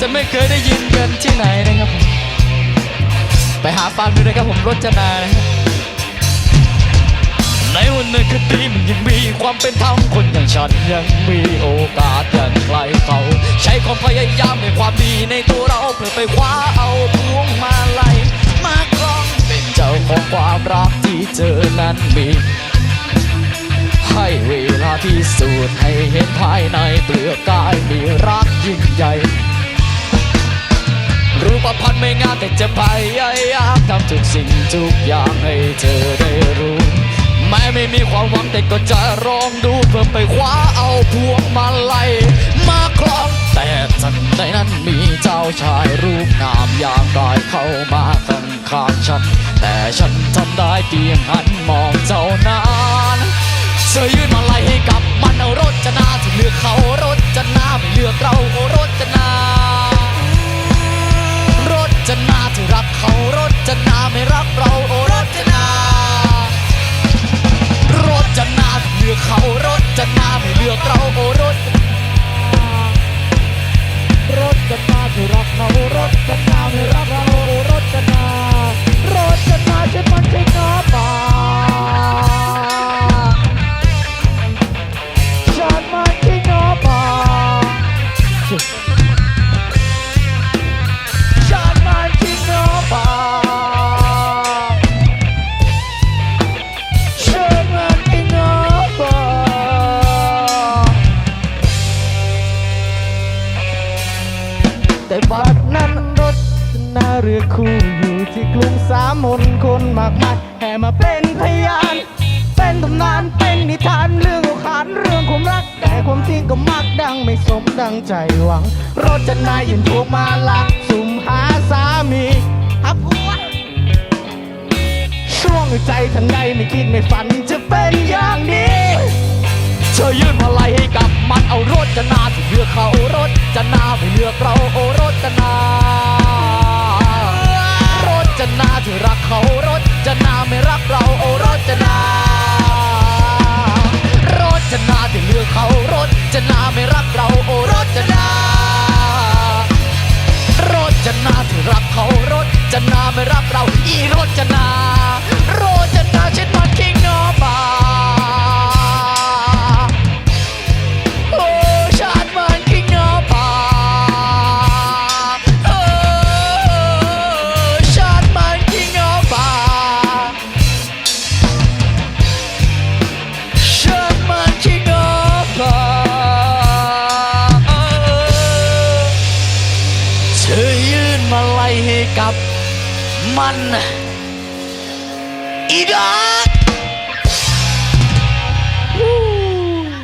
จะไม่เคยได้ยินกันที่ไหนนะครับผมไปหาฟังดูนะครับผมรจนานะครับในวันในคดีมันยังมีความเป็นธรรมคนอย่างฉันยังมีโอกาสอย่างใครเขาใช้ความพยายามในความดีในตัวเราเพื่อไปคว้าเอาพวงมาลัยมาครองเป็นเจ้าของความรักที่เจอนั้นมีให้เวลาพิสูจน์ให้เห็นภายในเปลือกกายมีรักยิ่งใหญ่รูปพรรณไม่งามแต่จะพยายามทำทุกสิ่งทุกอย่างให้เธอได้รู้แม้ไม่มีความหวังแต่ก็จะลองดูเพื่อไปคว้าเอาพวงมาลัยมาครองแต่ทันใดนั้นมีเจ้าชายรูปงามอย่างกายเข้ามาข้างฉันแต่ฉันทำได้เพียงหันมองเจ้านั้นเธอยื่นมาลัยให้กับมันเอารจนาที่เลือกเขารจนาไม่เลือกเราโอ้รจนารจนาที่รักเขารจนาไม่รักเราโอ้รจนารจนาที่เลือกเขารจนาไม่เลือกเราโอ้รจนารจนาที่รักเขารจนาไม่รักเราโอ้รจนารจนาฉันมันใช่น้อป่าฉันมันใช่น้อป่าแต่บัดนั้นรถนาเรือคู่อยู่ที่กรุงสามมนคนมากมายแห่มาเป็นพยานเป็นตำนานเป็นนิทานเรื่องขานเรื่องความรักแต่ความจริงก็มักดังไม่สมดังใจหวังรถนายืนพวกมาลักสุ่มหาสามีหาผัวช่วงใจทันใดไม่คิดไม่ฝันจะเป็นอย่างนี้เธอยื่นมาลัยให้กับมันเอารจนาที่เลือกเขารจนาไม่เลือกเราโอ้รจนารจนาที่รักเขารจนาไม่รักเราโอ้รจนารจนาที่เลือกเขารจนาไม่รักเราโอ้รจนารจนาที่รักเขารจนาไม่รักเราอีรจนารจนาฉันมันคิงนอบากับมันอีดา